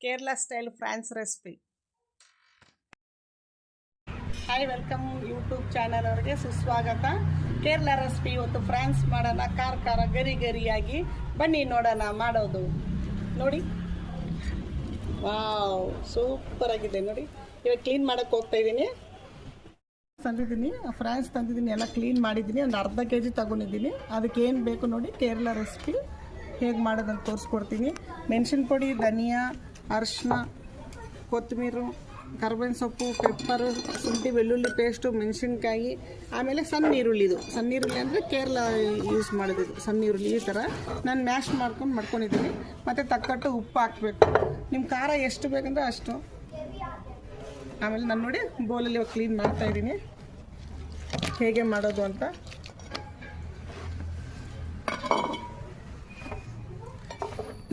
Kerala style France recipe. Hi, welcome YouTube channel ಅವರಿಗೆ ಸುಸ್ವಾಗತ. Kerala recipe ಇವತ್ತು ಫ್ರಾನ್ಸ್ ಮಾಡೋಣ. ಖಾರ ಗರಿ ಗರಿಯಾಗಿ ಬನ್ನಿ ನೋಡೋಣ ಮಾಡೋದು. ನೋಡಿ, ವಾವ್, ಸೂಪರ್ ಆಗಿದೆ ನೋಡಿ. ಇವಾಗ ಕ್ಲೀನ್ ಮಾಡೋಕ್ಕೆ ಹೋಗ್ತಾ ಇದ್ದೀನಿ. ಫ್ರಾನ್ಸ್ ತಂದಿದ್ದೀನಿ, ಎಲ್ಲ ಕ್ಲೀನ್ ಮಾಡಿದ್ದೀನಿ. ಒಂದು ಅರ್ಧ kg ತಗೊಂಡಿದ್ದೀನಿ. ಅದಕ್ಕೆ ಏನು ಬೇಕು ನೋಡಿ, ಕೇರಳ ರೆಸಿಪಿ ಹೇಗೆ ಮಾಡೋದಂತ ತೋರಿಸ್ಕೊಡ್ತೀನಿ. ಮೆಣಸಿನ ಪುಡಿ, ಧನಿಯಾ, ಅರಿಶಿನ, ಕೊತ್ತಂಬರಿ, ಕರ್ಬೇವಿನ ಸೊಪ್ಪು, ಪೆಪ್ಪರು, ಶುಂಠಿ ಬೆಳ್ಳುಳ್ಳಿ ಪೇಸ್ಟು, ಮೆಣಸಿನ್ಕಾಯಿ, ಆಮೇಲೆ ಸಣ್ಣ ಈರುಳ್ಳಿ ಅಂದರೆ ಕೇರಳ ಯೂಸ್ ಮಾಡೋದಿದು. ಸಣ್ಣ ಈರುಳ್ಳಿ ಈ ಥರ ನಾನು ಮ್ಯಾಶ್ ಮಾಡ್ಕೊಂಡಿದ್ದೀನಿ. ಮತ್ತು ತಕ್ಕಟ್ಟು ಉಪ್ಪು ಹಾಕಬೇಕು. ನಿಮ್ಮ ಖಾರ ಎಷ್ಟು ಬೇಕಂದ್ರೆ ಅಷ್ಟು. ಆಮೇಲೆ ನಾನು ನೋಡಿ ಬೌಲಲ್ಲಿ ಕ್ಲೀನ್ ಮಾಡ್ತಾಯಿದ್ದೀನಿ ಹೇಗೆ ಮಾಡೋದು ಅಂತ.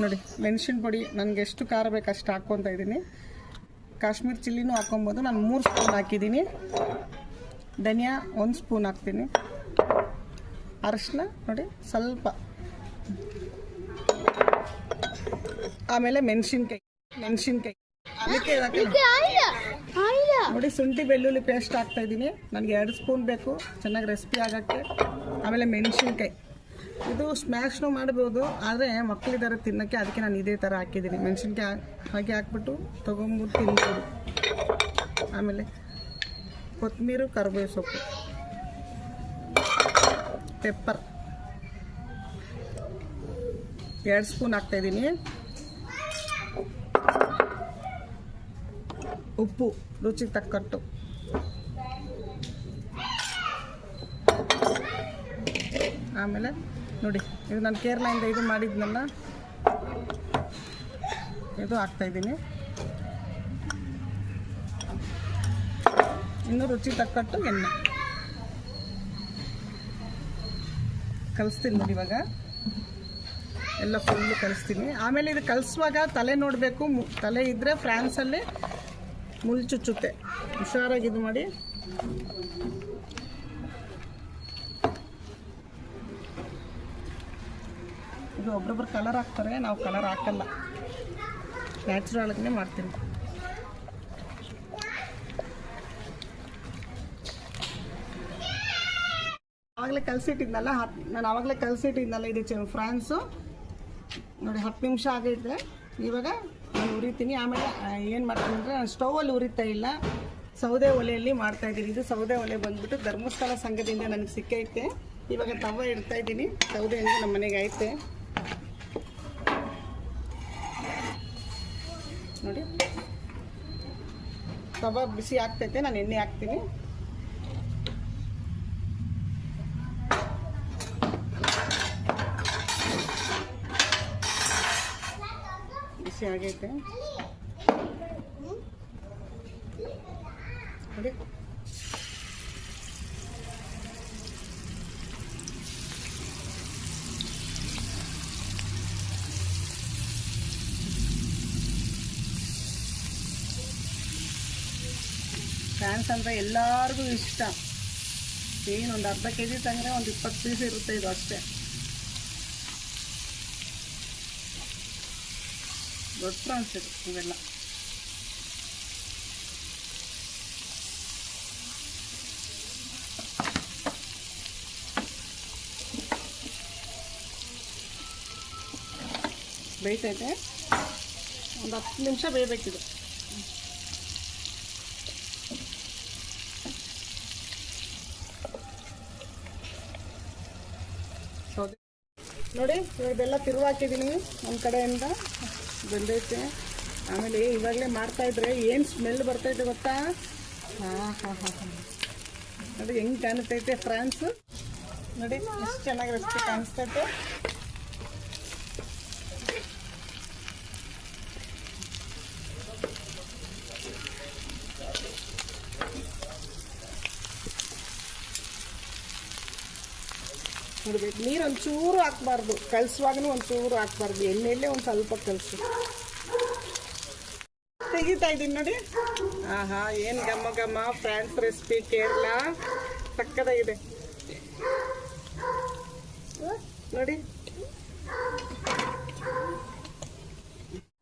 ನೋಡಿ, ಮೆಣಸಿನ ಪುಡಿ ನನಗೆ ಎಷ್ಟು ಖಾರ ಬೇಕು ಅಷ್ಟು ಹಾಕ್ಕೊತಾ ಇದ್ದೀನಿ. ಕಾಶ್ಮೀರ್ ಚಿಲ್ಲಿನೂ ಹಾಕ್ಕೊಬೋದು. ನಾನು 3 ಸ್ಪೂನ್ ಹಾಕಿದ್ದೀನಿ. ಧನಿಯಾ 1 ಸ್ಪೂನ್ ಹಾಕ್ತೀನಿ. ಅರಿಶಿನ ನೋಡಿ ಸ್ವಲ್ಪ. ಆಮೇಲೆ ಮೆಣಸಿನ್ಕಾಯಿ ಅದಕ್ಕೆ ನೋಡಿ, ಶುಂಠಿ ಬೆಳ್ಳುಳ್ಳಿ ಪೇಸ್ಟ್ ಹಾಕ್ತಾ ಇದ್ದೀನಿ. ನನಗೆ 2 ಸ್ಪೂನ್ ಬೇಕು ಚೆನ್ನಾಗಿ ರೆಸಿಪಿ ಆಗೋಕ್ಕೆ. ಆಮೇಲೆ ಮೆಣಸಿನ್ಕಾಯಿ ಇದು ಸ್ಮ್ಯಾಶ್ನು ಮಾಡ್ಬೋದು, ಆದರೆ ಮಕ್ಕಳಿದ್ದಾರೆ ತಿನ್ನೋಕ್ಕೆ, ಅದಕ್ಕೆ ನಾನು ಇದೇ ಥರ ಹಾಕಿದ್ದೀನಿ. ಮೆಣಸಿನ್ಕಾಯಿ ಹಾಗೆ ಹಾಕ್ಬಿಟ್ಟು ತೊಗೊಂಬಿಟ್ಟು ತಿನ್ಬೋದು. ಆಮೇಲೆ ಕೊತ್ತಂಬರಿ, ಕರಿಬೇವು ಸೊಪ್ಪು, ಪೆಪ್ಪರ್ 2 ಸ್ಪೂನ್ ಹಾಕ್ತಾಯಿದ್ದೀನಿ. ಉಪ್ಪು ರುಚಿಗೆ ತಕ್ಕಟ್ಟು. ಆಮೇಲೆ ನೋಡಿ, ಇದು ನಾನು ಕೇರಳದಿಂದ ಇದು ಮಾಡಿದ್ನಲ್ಲ, ಇದು ಹಾಕ್ತಾಯಿದ್ದೀನಿ. ಇನ್ನು ರುಚಿ ತಕ್ಕಟ್ಟು ಎಣ್ಣೆ ಕಲಿಸ್ತೀನಿ ನೋಡಿ. ಇವಾಗ ಎಲ್ಲ ಫುಲ್ಲು ಕಲಿಸ್ತೀನಿ. ಆಮೇಲೆ ಇದು ಕಲಿಸುವಾಗ ತಲೆ ನೋಡಬೇಕು. ತಲೆ ಇದ್ದರೆ ಫ್ರಾನ್ಸಲ್ಲಿ ಮುಳ್ಳು ಚುಚ್ಚುತ್ತೆ. ಹುಷಾರಾಗಿ ಇದು ಮಾಡಿ. ಇದು ಒಬ್ರೊಬ್ರು ಕಲರ್ ಹಾಕ್ತಾರೆ, ನಾವು ಕಲರ್ ಹಾಕಲ್ಲ, ನ್ಯಾಚುರಲ್ ಆಗೇ ಮಾಡ್ತೀನಿ. ಆವಾಗಲೇ ಕಲಸಿಟ್ಟಿದ್ನಲ್ಲ, ನಾನು ಆವಾಗಲೇ ಕಲಸಿಟ್ಟಿದ್ನಲ್ಲ, ಇದು ಫ್ರಾನ್ಸು ನೋಡಿ 10 ನಿಮಿಷ ಆಗೈತೆ. ಇವಾಗ ನಾನು ಉರಿತೀನಿ. ಆಮೇಲೆ ಏನು ಮಾಡ್ತೀನಿ ಅಂದರೆ, ನಾನು ಸ್ಟೌವಲ್ಲಿ ಉರಿತಾ ಇಲ್ಲ, ಸೌದೆ ಒಲೆಯಲ್ಲಿ ಮಾಡ್ತಾಯಿದ್ದೀನಿ. ಇದು ಸೌದೆ ಒಲೆ ಬಂದುಬಿಟ್ಟು ಧರ್ಮಸ್ಥಳ ಸಂಘದಿಂದ ನನಗೆ ಸಿಕ್ಕೈತೆ. ಇವಾಗ ತವ ಇಡ್ತಾಯಿದ್ದೀನಿ. ಸೌದೆ ಅಂದರೆ ನಮ್ಮ ಮನೆಗೆ ಐತೆ ನೋಡಿ. ತವ ಬಿಸಿ ಆಗ್ತೈತೆ, ನಾನು ಎಣ್ಣೆ ಹಾಕ್ತೀನಿ. ಬಿಸಿ ಆಗೈತೆ ನೋಡಿ. ಫ್ರಾನ್ಸ್ ಅಂದರೆ ಎಲ್ಲರಿಗೂ ಇಷ್ಟ. ಏನು ಒಂದು ಅರ್ಧ kg ತಂದರೆ ಒಂದು 20 ಪೀಸ್ ಇರುತ್ತೆ ಇದು ಅಷ್ಟೇ. ದೊಡ್ಡ ಫ್ರಾನ್ಸ್ ಇದು ಇವೆಲ್ಲ. ಬೇಯ್ತೈತೆ, ಒಂದು 10 ನಿಮಿಷ ಬೇಯಬೇಕಿದು. ನೋಡಿ, ಇವಾಗೆಲ್ಲ ತಿರುವು ಹಾಕಿದ್ದೀನಿ ಒಂದು ಕಡೆಯಿಂದ, ಬೆಂದೈತೆ. ಆಮೇಲೆ ಇವಾಗಲೇ ಮಾಡ್ತಾಯಿದ್ರೆ ಏನು ಸ್ಮೆಲ್ ಬರ್ತೈತೆ ಗೊತ್ತಾ? ನೋಡಿ ಹೆಂಗೆ ಕಾಣ್ತೈತೆ ಫ್ರಾನ್ಸು. ನೋಡಿ ಎಷ್ಟು ಚೆನ್ನಾಗಿ ರೆಸಿಪಿ ಕಾಣಿಸ್ತೈತೆ. ನೋಡ್ಬೇಕು, ನೀರು ಒಂಚೂರು ಹಾಕ್ಬಾರ್ದು, ಕಲಿಸುವಾಗೂ ಒಂಚೂರು ಹಾಕ್ಬಾರ್ದು, ಎಣ್ಣೆಯಲ್ಲೇ ಒಂದು ಸ್ವಲ್ಪ ಕಲಿಸು. ತೆಗಿತಾ ಇದ್ದೀನಿ ನೋಡಿ. ಏನು ಘಮ ಫ್ರಾನ್ಸ್ ರೆಸಿಪಿ ಕೇರಳ ಸಕ್ಕತ್ತಾಗಿದೆ ನೋಡಿ.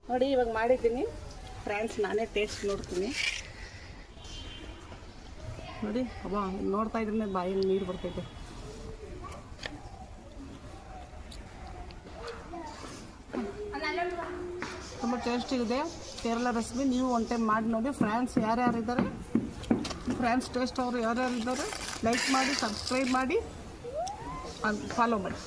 ನೋಡಿ ಇವಾಗ ಮಾಡಿದ್ದೀನಿ ಫ್ರೆಂಡ್ಸ್, ನಾನೇ ಟೇಸ್ಟ್ ನೋಡ್ತೀನಿ. ನೋಡಿ ಅಬ್ಬಾ, ನೋಡ್ತಾ ಇದ್ರೆ ಬಾಯಲ್ಲಿ ನೀರು ಬರ್ತೈತೆ. ತುಂಬ ಟೇಸ್ಟಿಗಿದೆ ಕೇರಳ ರೆಸಿಪಿ. ನೀವು ಒನ್ ಟೈಮ್ ಮಾಡಿ ನೋಡಿ. ಫ್ರೆಂಡ್ಸ್ ಯಾರ್ಯಾರಿದ್ದಾರೆ, ಫ್ರೆಂಡ್ಸ್ ಟೇಸ್ಟ್ ಅವರು ಯಾರ್ಯಾರಿದ್ದಾರೆ, ಲೈಕ್ ಮಾಡಿ, ಸಬ್ಸ್ಕ್ರೈಬ್ ಮಾಡಿ, ಫಾಲೋ ಮಾಡಿ.